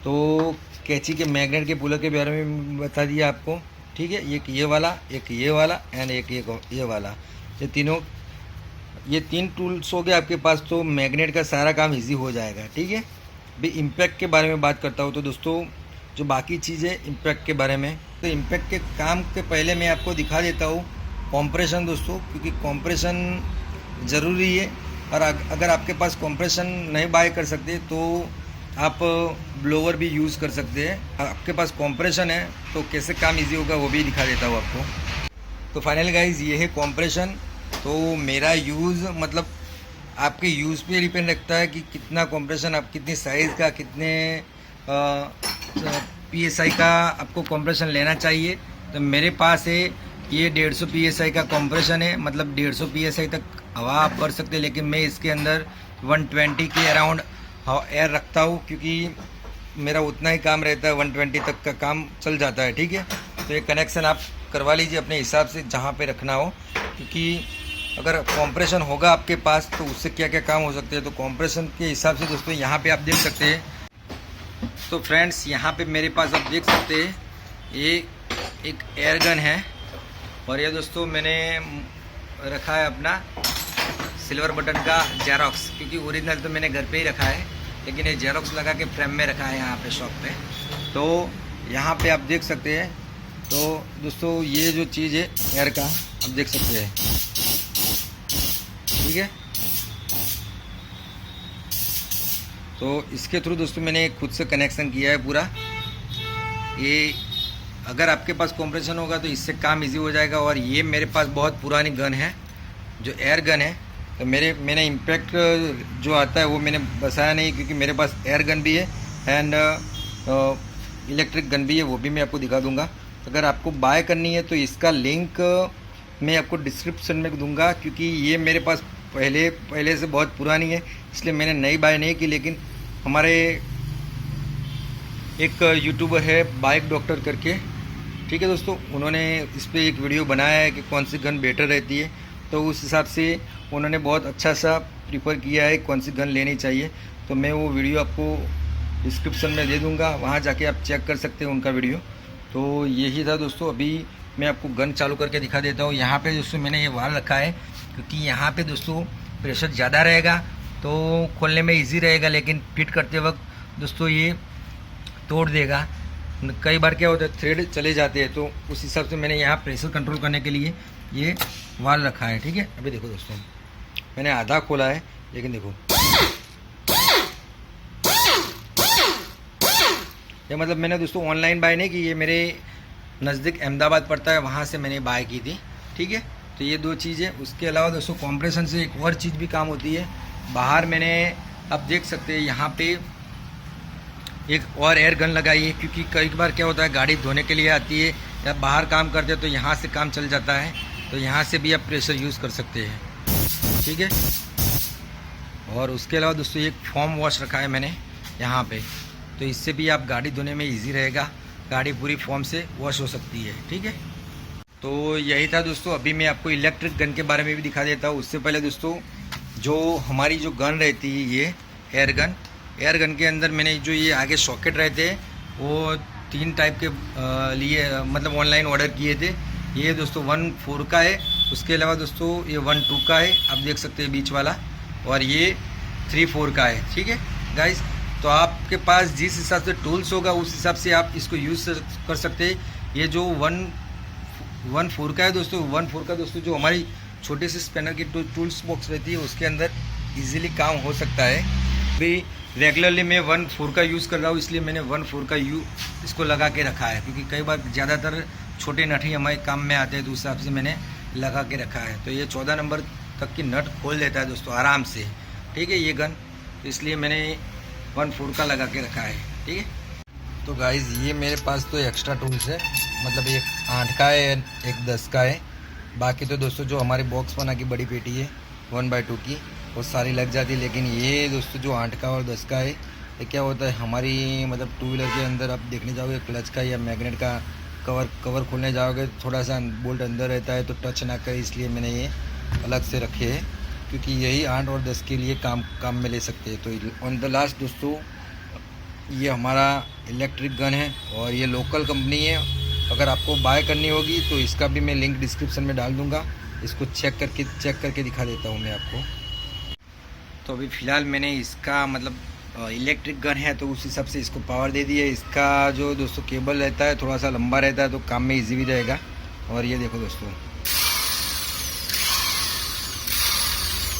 तो कैंची के मैग्नेट के पुलर के बारे में बता दिया आपको, ठीक है। एक ये वाला एंड एक ये वाला, ये 3 टूल्स हो गए आपके पास, तो मैग्नेट का सारा काम इजी हो जाएगा, ठीक है। अभी इम्पैक्ट के बारे में बात करता हूँ। तो दोस्तों जो बाकी चीज़ है इम्पैक्ट के बारे में, तो इम्पैक्ट के काम के पहले मैं आपको दिखा देता हूँ कॉम्प्रेशन दोस्तों, क्योंकि कॉम्प्रेशन ज़रूरी है। और अगर आपके पास कॉम्प्रेशन नहीं बाय कर सकते तो आप ब्लोवर भी यूज़ कर सकते हैं। आपके पास कॉम्प्रेशन है तो कैसे काम इजी होगा वो भी दिखा देता हूँ आपको। तो फाइनल गाइज ये है कॉम्प्रेशन। तो मेरा यूज़ मतलब आपके यूज़ पे डिपेंड रखता है कि कितना कॉम्प्रेशन, आप कितनी साइज़ का, कितने PSI का आपको कॉम्प्रेशन लेना चाहिए। तो मेरे पास है ये 150 PSI का कॉम्प्रेशन है, मतलब 150 PSI तक हवा आप भर सकते हैं, लेकिन मैं इसके अंदर 120 के अराउंड एयर रखता हूँ, क्योंकि मेरा उतना ही काम रहता है, 120 तक का काम चल जाता है, ठीक है। तो ये कनेक्शन आप करवा लीजिए अपने हिसाब से जहाँ पे रखना हो, क्योंकि अगर कॉम्प्रेशन होगा आपके पास तो उससे क्या क्या काम हो सकते हैं। तो कॉम्प्रेशन के हिसाब से दोस्तों यहाँ पे आप देख सकते हैं। तो फ्रेंड्स यहाँ पे मेरे पास आप देख सकते हैं ये एक एयर गन है, और ये दोस्तों मैंने रखा है अपना सिल्वर बटन का जेरोक्स, क्योंकि ओरिजिनल तो मैंने घर पे ही रखा है, लेकिन ये जेरोक्स लगा के फ्रेम में रखा है यहाँ पे शॉप पे। तो यहाँ पे आप देख सकते हैं। तो दोस्तों ये जो चीज़ है एयर का आप देख सकते हैं, ठीक है। तो इसके थ्रू दोस्तों मैंने खुद से कनेक्शन किया है पूरा। ये अगर आपके पास कॉम्प्रेशन होगा तो इससे काम इजी हो जाएगा। और ये मेरे पास बहुत पुरानी गन है जो एयर गन है, तो मैंने इम्पैक्ट जो आता है वो मैंने बताया नहीं, क्योंकि मेरे पास एयर गन भी है एंड इलेक्ट्रिक गन भी है, वो भी मैं आपको दिखा दूंगा। अगर आपको बाय करनी है तो इसका लिंक मैं आपको डिस्क्रिप्शन में दूंगा, क्योंकि ये मेरे पास पहले से बहुत पुरानी है, इसलिए मैंने नई बाय नहीं की। लेकिन हमारे एक यूट्यूबर है बाइक डॉक्टर करके, ठीक है दोस्तों, उन्होंने इस पर एक वीडियो बनाया है कि कौन सी गन बेटर रहती है। तो उस हिसाब से उन्होंने बहुत अच्छा सा प्रीफर किया है कौन सी गन लेनी चाहिए। तो मैं वो वीडियो आपको डिस्क्रिप्शन में दे दूंगा, वहाँ जाके आप चेक कर सकते हैं उनका वीडियो। तो यही था दोस्तों। अभी मैं आपको गन चालू करके दिखा देता हूँ। यहाँ पे दोस्तों मैंने ये वाल रखा है, क्योंकि यहाँ पे दोस्तों प्रेशर ज़्यादा रहेगा तो खोलने में इजी रहेगा, लेकिन फिट करते वक्त दोस्तों ये तोड़ देगा। कई बार क्या होता है थ्रेड चले जाते हैं, तो उस हिसाब से मैंने यहाँ प्रेशर कंट्रोल करने के लिए ये वाल रखा है, ठीक है। अभी देखो दोस्तों मैंने आधा खोला है, लेकिन देखो ये मतलब मैंने दोस्तों ऑनलाइन बाय नहीं की, ये मेरे नज़दीक अहमदाबाद पड़ता है, वहाँ से मैंने बाय की थी, ठीक है। तो ये 2 चीज़ें। उसके अलावा दोस्तों कॉम्प्रेशन से एक और चीज़ भी काम होती है। बाहर मैंने आप देख सकते हैं यहाँ पे एक और एयर गन लगाइए, क्योंकि कई बार क्या होता है गाड़ी धोने के लिए आती है या बाहर काम करते हैं तो यहाँ से काम चल जाता है, तो यहाँ से भी आप प्रेशर यूज़ कर सकते हैं, ठीक है। और उसके अलावा दोस्तों एक फॉर्म वॉश रखा है मैंने यहाँ पे, तो इससे भी आप गाड़ी धोने में इजी रहेगा, गाड़ी पूरी फॉर्म से वॉश हो सकती है, ठीक है। तो यही था दोस्तों। अभी मैं आपको इलेक्ट्रिक गन के बारे में भी दिखा देता हूँ। उससे पहले दोस्तों जो हमारी जो गन रहती है ये एयर गन के अंदर मैंने जो ये आगे सॉकेट रहते हैं वो 3 टाइप के लिए मतलब ऑनलाइन ऑर्डर किए थे। ये दोस्तों 1.4 का है, उसके अलावा दोस्तों ये 1.2 का है, आप देख सकते हैं बीच वाला, और ये 3.4 का है, ठीक है गाइस। तो आपके पास जिस हिसाब से टूल्स होगा उस हिसाब से आप इसको यूज़ कर सकते हैं। ये जो 1.4 का है दोस्तों, 1.4 का दोस्तों जो हमारी छोटे से स्पैनर की टूल्स बॉक्स रहती है उसके अंदर इजीली काम हो सकता है। अभी रेगुलरली मैं 1.4 का यूज़ कर रहा हूँ, इसलिए मैंने 1.4 का इसको लगा के रखा है, क्योंकि कई बार ज़्यादातर छोटे नट ही हमारे काम में आते हैं, तो उस हिसाब से मैंने लगा के रखा है। तो ये 14 नंबर तक की नट खोल देता है दोस्तों आराम से, ठीक है ये गन, तो इसलिए मैंने 1.4 का लगा के रखा है, ठीक है। तो गाइज़ ये मेरे पास तो एक्स्ट्रा टूल्स है, मतलब एक 8 का है, एक 10 का है। बाकी तो दोस्तों जो हमारे बॉक्स बना की बड़ी पेटी है 1/2 की वो सारी लग जाती है, लेकिन ये दोस्तों जो 8 का और 10 का है ये क्या होता है हमारी मतलब 2 व्हीलर के अंदर आप देखने जाओगे क्लच का या मैग्नेट का कवर खोलने जाओगे थोड़ा सा बोल्ट अंदर रहता है तो टच ना करे, इसलिए मैंने ये अलग से रखे हैं, क्योंकि यही 8 और 10 के लिए काम में ले सकते हैं। तो ऑन द लास्ट दोस्तों ये हमारा इलेक्ट्रिक गन है और ये लोकल कंपनी है। अगर आपको बाय करनी होगी तो इसका भी मैं लिंक डिस्क्रिप्शन में डाल दूंगा, इसको चेक करके दिखा देता हूँ मैं आपको। तो अभी फ़िलहाल मैंने इसका मतलब इलेक्ट्रिक गन है तो उस हिसाब से इसको पावर दे दी है। इसका जो दोस्तों केबल रहता है थोड़ा सा लंबा रहता है तो काम में इजी भी रहेगा। और ये देखो दोस्तों,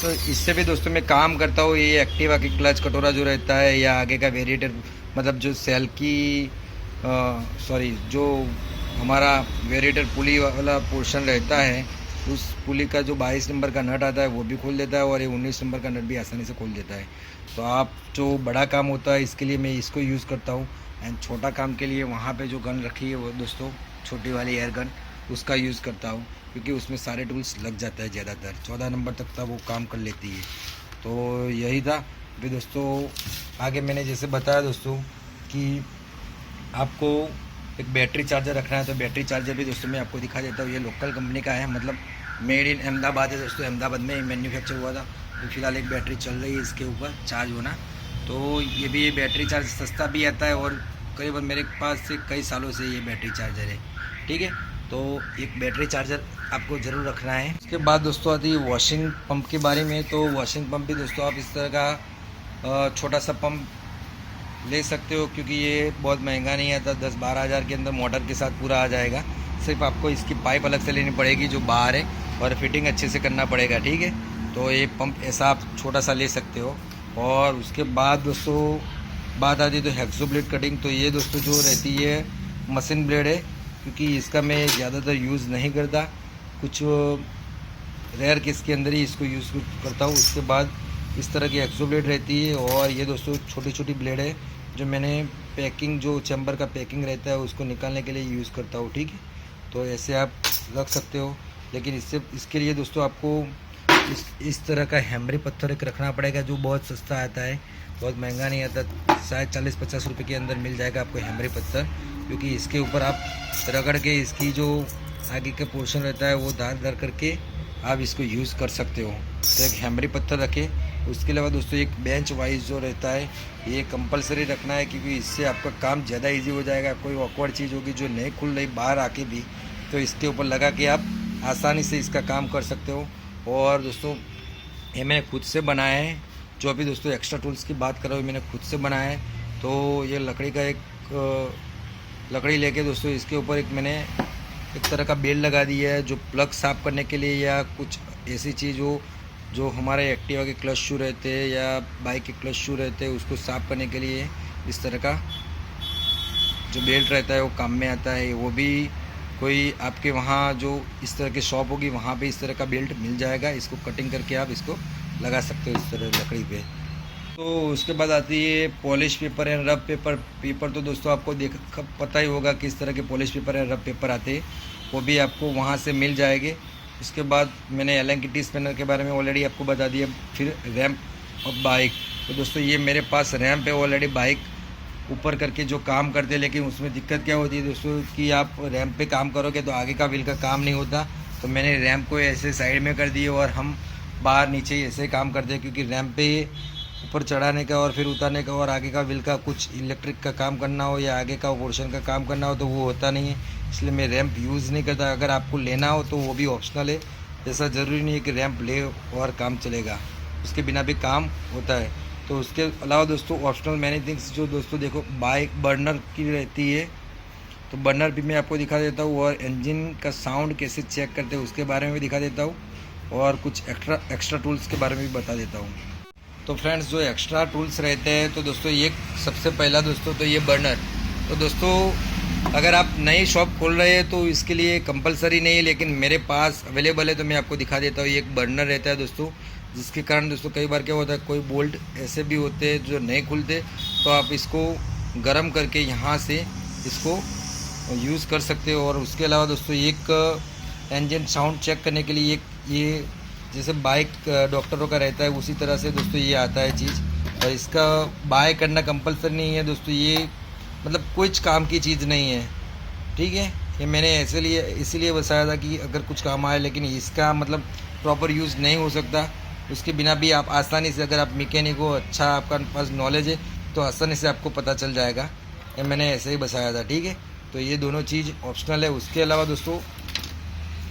तो इससे भी दोस्तों मैं काम करता हूँ। ये एक्टिवा की क्लच कटोरा जो रहता है या आगे का वेरिएटर मतलब जो सेल की जो हमारा वेरिएटर पुली वाला पोर्शन रहता है उस पुली का जो 22 नंबर का नट आता है वो भी खोल देता है और ये 19 नंबर का नट भी आसानी से खोल देता है। तो आप जो बड़ा काम होता है इसके लिए मैं इसको यूज़ करता हूँ, एंड छोटा काम के लिए वहाँ पे जो गन रखी है वो दोस्तों छोटी वाली एयर गन उसका यूज़ करता हूँ, क्योंकि उसमें सारे टूल्स लग जाता है ज़्यादातर 14 नंबर तक का वो काम कर लेती है। तो यही था फिर दोस्तों। आगे मैंने जैसे बताया दोस्तों कि आपको एक बैटरी चार्जर रखना है, तो बैटरी चार्जर भी दोस्तों मैं आपको दिखा देता हूँ। ये लोकल कंपनी का है, मतलब मेड इन अहमदाबाद है दोस्तों, अहमदाबाद में मैन्युफैक्चर हुआ था। तो फिलहाल एक बैटरी चल रही है इसके ऊपर चार्ज होना। तो ये भी बैटरी चार्ज सस्ता भी आता है और करीबन मेरे पास से कई सालों से ये बैटरी चार्जर है, ठीक है। तो एक बैटरी चार्जर आपको ज़रूर रखना है। उसके बाद दोस्तों आती है वॉशिंग पंप के बारे में। तो वॉशिंग पंप भी दोस्तों आप इस तरह का छोटा सा पंप ले सकते हो, क्योंकि ये बहुत महंगा नहीं आता, 10-12 हज़ार के अंदर मोटर के साथ पूरा आ जाएगा। सिर्फ आपको इसकी पाइप अलग से लेनी पड़ेगी जो बाहर है और फिटिंग अच्छे से करना पड़ेगा, ठीक है। तो ये पंप ऐसा आप छोटा सा ले सकते हो। और उसके बाद दोस्तों बात आती है तो हेक्सो ब्लेड कटिंग। तो ये दोस्तों जो रहती है मशीन ब्लेड है, क्योंकि इसका मैं ज़्यादातर यूज़ नहीं करता, कुछ रेयर केस के अंदर ही इसको यूज़ करता हूँ। उसके बाद इस तरह की हेक्सो ब्लेड रहती है और ये दोस्तों छोटी छोटी ब्लेड है जो मैंने पैकिंग जो चैम्बर का पैकिंग रहता है उसको निकालने के लिए यूज़ करता हूँ, ठीक है। तो ऐसे आप रख सकते हो, लेकिन इसके लिए दोस्तों आपको इस तरह का हैमरी पत्थर एक रखना पड़ेगा जो बहुत सस्ता आता है, बहुत महंगा नहीं आता, शायद 40-50 रुपये के अंदर मिल जाएगा आपको हैमरी पत्थर। क्योंकि इसके ऊपर आप रगड़ के इसकी जो आगे का पोर्शन रहता है वो धार करके आप इसको यूज़ कर सकते हो। तो एक हैमरी पत्थर रखें। उसके अलावा दोस्तों एक बेंच वाइज जो रहता है ये कंपलसरी रखना है, क्योंकि इससे आपका काम ज़्यादा इजी हो जाएगा। कोई ऑकवर्ड चीज़ होगी जो नहीं खुल रही बाहर आके भी, तो इसके ऊपर लगा के आप आसानी से इसका काम कर सकते हो। और दोस्तों ये मैंने खुद से बनाया है, जो अभी दोस्तों एक्स्ट्रा टूल्स की बात कर रहा हूँ मैंने खुद से बनाया है। तो ये लकड़ी का एक लकड़ी लेके दोस्तों इसके ऊपर मैंने एक तरह का बेल्ट लगा दिया है, जो प्लग साफ़ करने के लिए या कुछ ऐसी चीज़ हो जो हमारे एक्टिवा के क्लच शू रहते हैं या बाइक के क्लच शू रहते हैं उसको साफ़ करने के लिए इस तरह का जो बेल्ट रहता है वो काम में आता है। वो भी कोई आपके वहाँ जो इस तरह की शॉप होगी वहाँ पे इस तरह का बेल्ट मिल जाएगा, इसको कटिंग करके आप इसको लगा सकते हो इस तरह लकड़ी पे। तो उसके बाद आती है पॉलिश पेपर एंड रब पेपर। पेपर तो दोस्तों आपको पता ही होगा किस तरह के पॉलिश पेपर एंड रब पेपर आते हैं, वो भी आपको वहाँ से मिल जाएंगे। उसके बाद मैंने एलन की टी स्पिनर के बारे में ऑलरेडी आपको बता दिया। फिर रैम्प और बाइक, तो दोस्तों ये मेरे पास रैम्प है ऑलरेडी, बाइक ऊपर करके जो काम करते हैं, लेकिन उसमें दिक्कत क्या होती है दोस्तों कि आप रैम्प पे काम करोगे तो आगे का व्हील का काम नहीं होता। तो मैंने रैम्प को ऐसे साइड में कर दिए और हम बाहर नीचे ऐसे काम करते हैं, क्योंकि रैम्प पे ऊपर चढ़ाने का और फिर उतारने का और आगे का व्हील का कुछ इलेक्ट्रिक का काम करना हो या आगे का पोर्शन का काम करना हो तो वो होता नहीं है, इसलिए मैं रैम्प यूज़ नहीं करता। अगर आपको लेना हो तो वो भी ऑप्शनल है, ऐसा ज़रूरी नहीं है कि रैम्प ले और काम चलेगा, उसके बिना भी काम होता है। तो उसके अलावा दोस्तों ऑप्शनल मैनी थिंग्स जो दोस्तों देखो बाइक बर्नर की रहती है, तो बर्नर भी मैं आपको दिखा देता हूँ, और इंजन का साउंड कैसे चेक करते हैं उसके बारे में भी दिखा देता हूँ, और कुछ एक्स्ट्रा टूल्स के बारे में भी बता देता हूँ। तो फ्रेंड्स जो एक्स्ट्रा टूल्स रहते हैं तो दोस्तों ये सबसे पहला दोस्तों तो ये बर्नर। तो दोस्तों अगर आप नई शॉप खोल रहे हैं तो इसके लिए कंपलसरी नहीं है, लेकिन मेरे पास अवेलेबल है तो मैं आपको दिखा देता हूँ। ये एक बर्नर रहता है दोस्तों, जिसके कारण दोस्तों कई बार क्या होता है कोई बोल्ट ऐसे भी होते हैं जो नहीं खुलते, तो आप इसको गर्म करके यहाँ से इसको यूज़ कर सकते हो। और उसके अलावा दोस्तों एक इंजन साउंड चेक करने के लिए ये जैसे बाइक डॉक्टरों का रहता है उसी तरह से दोस्तों ये आता है चीज़, और इसका बाय करना कंपलसरी नहीं है दोस्तों, ये मतलब कुछ काम की चीज़ नहीं है, ठीक है। ये मैंने इसीलिए बताया था कि अगर कुछ काम आए, लेकिन इसका मतलब प्रॉपर यूज़ नहीं हो सकता, उसके बिना भी आप आसानी से, अगर आप मैकेनिक हो, अच्छा आपका पास नॉलेज है तो आसानी से आपको पता चल जाएगा। ये मैंने ऐसे ही बताया था, ठीक है। तो ये दोनों चीज़ ऑप्शनल है। उसके अलावा दोस्तों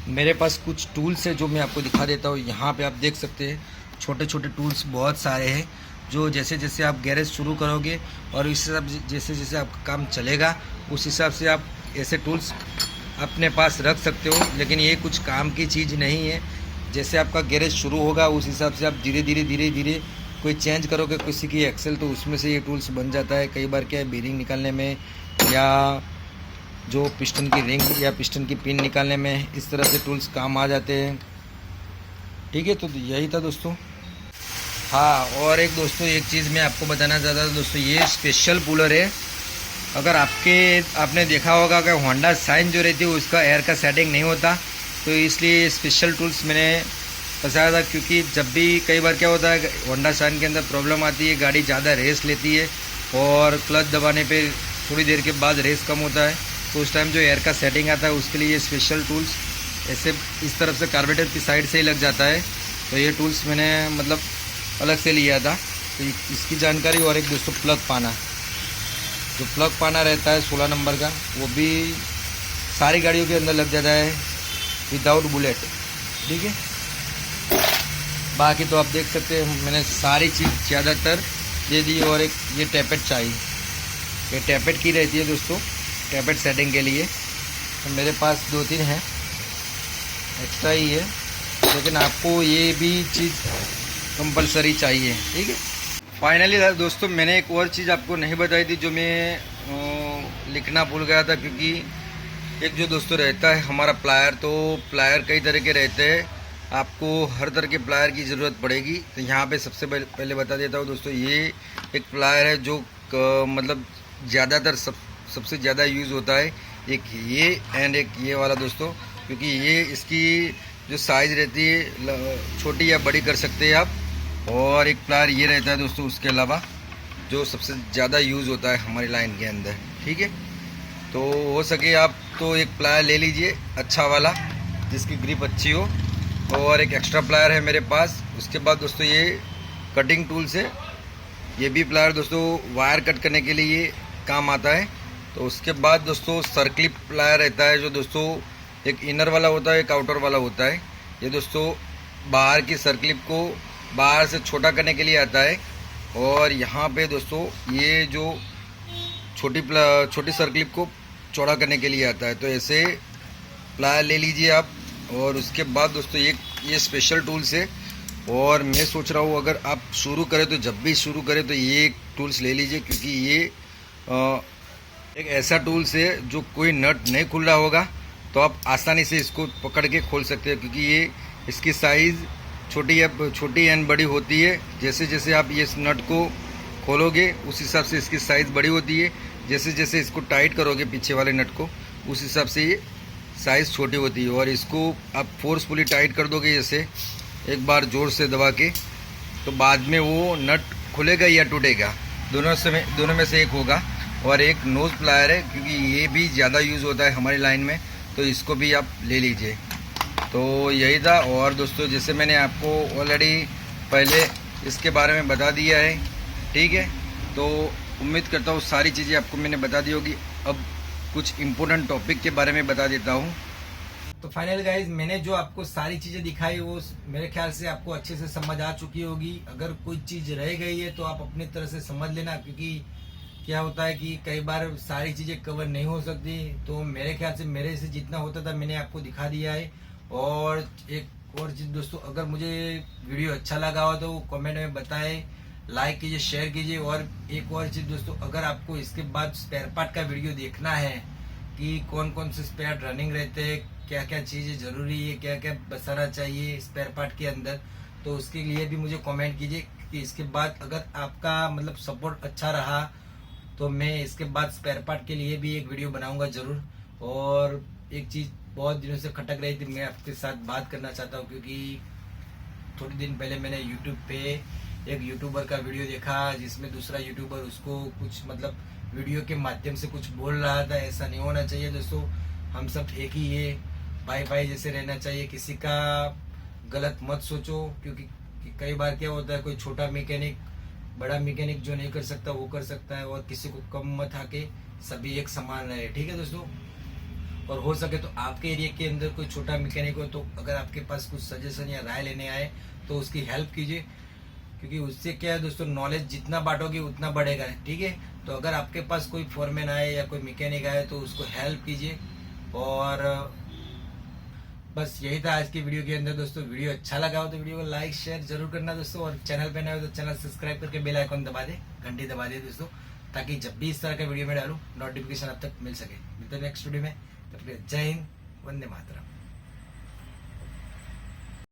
मेरे पास कुछ टूल्स है जो मैं आपको दिखा देता हूँ। यहाँ पे आप देख सकते हैं छोटे छोटे टूल्स बहुत सारे हैं, जो जैसे जैसे आप गैरेज शुरू करोगे और इस हिसाब से जैसे जैसे आपका काम चलेगा उस हिसाब से आप ऐसे टूल्स अपने पास रख सकते हो। लेकिन ये कुछ काम की चीज़ नहीं है, जैसे आपका गैरेज शुरू होगा उस हिसाब से आप धीरे धीरे कोई चेंज करोगे किसी की एक्सेल, तो उसमें से ये टूल्स बन जाता है। कई बार क्या है बेरिंग निकालने में या जो पिस्टन की रिंग या पिस्टन की पिन निकालने में इस तरह से टूल्स काम आ जाते हैं, ठीक है। तो यही था दोस्तों। हाँ, और एक दोस्तों एक चीज़ मैं आपको बताना चाहता था दोस्तों, ये स्पेशल कूलर है। अगर आपने देखा होगा कि होंडा शाइन जो रहती है उसका एयर का सेटिंग नहीं होता, तो इसलिए स्पेशल टूल्स मैंने फंसाया था। क्योंकि जब भी कई बार क्या होता है होंडा शाइन के अंदर प्रॉब्लम आती है, गाड़ी ज़्यादा रेस लेती है और क्लच दबाने पे थोड़ी देर के बाद रेस कम होता है, तो उस टाइम जो एयर का सेटिंग आता है उसके लिए ये स्पेशल टूल्स ऐसे इस तरफ से कार्बोरेटर की साइड से ही लग जाता है। तो ये टूल्स मैंने मतलब अलग से लिया था, तो इसकी जानकारी। और एक दोस्तों प्लग पाना, जो प्लग पाना रहता है 16 नंबर का, वो भी सारी गाड़ियों के अंदर लग जाता है विदाउट बुलेट, ठीक है। बाकी तो आप देख सकते हैं मैंने सारी चीज़ ज़्यादातर दे दी। और एक ये टैपेट चाहिए, ये टैपेट की रहती है दोस्तों टैपेट सेटिंग के लिए, तो मेरे पास 2-3 हैं, एक्स्ट्रा ही है, लेकिन आपको ये भी चीज़ कंपलसरी चाहिए, ठीक है। फाइनली दोस्तों मैंने एक और चीज़ आपको नहीं बताई थी जो मैं लिखना भूल गया था। क्योंकि एक जो दोस्तों रहता है हमारा प्लायर, तो प्लायर कई तरह के रहते हैं, आपको हर तरह के प्लायर की ज़रूरत पड़ेगी। तो यहाँ पे सबसे पहले बता देता हूँ दोस्तों, ये एक प्लायर है जो मतलब ज़्यादातर सबसे ज़्यादा यूज़ होता है, एक ये एंड एक ये वाला दोस्तों। क्योंकि ये इसकी जो साइज़ रहती है छोटी या बड़ी कर सकते हैं आप। और एक प्लायर ये रहता है दोस्तों उसके अलावा, जो सबसे ज़्यादा यूज़ होता है हमारी लाइन के अंदर, ठीक है। तो हो सके आप तो एक प्लायर ले लीजिए अच्छा वाला जिसकी ग्रिप अच्छी हो, और एक एक्स्ट्रा प्लायर है मेरे पास। उसके बाद दोस्तों ये कटिंग टूल्स है, ये भी प्लायर दोस्तों वायर कट करने के लिए काम आता है। तो उसके बाद दोस्तों सर्कलिप प्लायर रहता है, जो दोस्तों एक इनर वाला होता है एक आउटर वाला होता है। ये दोस्तों बाहर की सर्कलिप को बाहर से छोटा करने के लिए आता है, और यहाँ पे दोस्तों ये जो छोटी सर्कलिप को चौड़ा करने के लिए आता है। तो ऐसे प्लायर ले लीजिए आप। और उसके बाद दोस्तों ये स्पेशल टूल्स है, और मैं सोच रहा हूँ अगर आप शुरू करें तो जब भी शुरू करें तो ये टूल्स ले लीजिए, क्योंकि ये एक ऐसा टूल्स है जो कोई नट नहीं खुल रहा होगा तो आप आसानी से इसको पकड़ के खोल सकते हैं। क्योंकि ये इसकी साइज़ छोटी एंड बड़ी होती है। जैसे जैसे आप ये नट को खोलोगे उस हिसाब से इसकी साइज़ बड़ी होती है, जैसे जैसे इसको टाइट करोगे पीछे वाले नट को उस हिसाब से ये साइज़ छोटी होती है। और इसको आप फोर्सफुली टाइट कर दोगे जैसे एक बार ज़ोर से दबा के, तो बाद में वो नट खुलेगा या टूटेगा, दोनों में से एक होगा। और एक नोज़ प्लायर है, क्योंकि ये भी ज़्यादा यूज़ होता है हमारी लाइन में, तो इसको भी आप ले लीजिए। तो यही था। और दोस्तों जैसे मैंने आपको ऑलरेडी पहले इसके बारे में बता दिया है, ठीक है, तो उम्मीद करता हूँ सारी चीज़ें आपको मैंने बता दी होगी। अब कुछ इम्पोर्टेंट टॉपिक के बारे में बता देता हूँ। तो फाइनल गाइज, मैंने जो आपको सारी चीज़ें दिखाई वो मेरे ख्याल से आपको अच्छे से समझ आ चुकी होगी। अगर कोई चीज़ रह गई है तो आप अपनी तरह से समझ लेना, क्योंकि क्या होता है कि कई बार सारी चीज़ें कवर नहीं हो सकती। तो मेरे ख्याल से मेरे से जितना होता था मैंने आपको दिखा दिया है। और एक और चीज़ दोस्तों, अगर मुझे वीडियो अच्छा लगा हो तो कमेंट में बताएं, लाइक कीजिए, शेयर कीजिए। और एक और चीज़ दोस्तों, अगर आपको इसके बाद स्पेयर पार्ट का वीडियो देखना है कि कौन कौन से स्पेयर रनिंग रहते हैं, क्या क्या चीज़ें ज़रूरी है, क्या क्या बसाना चाहिए स्पेयर पार्ट के अंदर, तो उसके लिए भी मुझे कमेंट कीजिए कि इसके बाद अगर आपका मतलब सपोर्ट अच्छा रहा तो मैं इसके बाद स्पेयर पार्ट के लिए भी एक वीडियो बनाऊंगा ज़रूर। और एक चीज़ बहुत दिनों से खटक रही थी, मैं आपके साथ बात करना चाहता हूँ, क्योंकि थोड़े दिन पहले मैंने यूट्यूब पे एक यूट्यूबर का वीडियो देखा जिसमें दूसरा यूट्यूबर उसको कुछ मतलब वीडियो के माध्यम से कुछ बोल रहा था। ऐसा नहीं होना चाहिए दोस्तों, हम सब एक ही है, भाई भाई जैसे रहना चाहिए। किसी का गलत मत सोचो, क्योंकि कई बार क्या होता है, कोई छोटा मैकेनिक बड़ा मैकेनिक जो नहीं कर सकता वो कर सकता है। और किसी को कम मत आके सभी एक समान रहे, ठीक है दोस्तों। और हो सके तो आपके एरिया के अंदर कोई छोटा मैकेनिक हो तो अगर आपके पास कुछ सजेशन या राय लेने आए तो उसकी हेल्प कीजिए, क्योंकि उससे क्या है दोस्तों, नॉलेज जितना बांटोगे उतना बढ़ेगा, ठीक है। तो अगर आपके पास कोई फोरमैन आए या कोई मैकेनिक आए तो उसको हेल्प कीजिए। और बस यही था आज की वीडियो के अंदर दोस्तों। वीडियो अच्छा लगा हो तो वीडियो को लाइक शेयर जरूर करना दोस्तों। और चैनल पे नए हो तो चैनल सब्सक्राइब करके बेल आइकन दबा दे, घंटी दबा दे दोस्तों, ताकि जब भी इस तरह का वीडियो में डालूं नोटिफिकेशन अब तक मिल सके। मिलते हैं नेक्स्ट वीडियो में, तब तक जय हिंद, वंदे मातरम।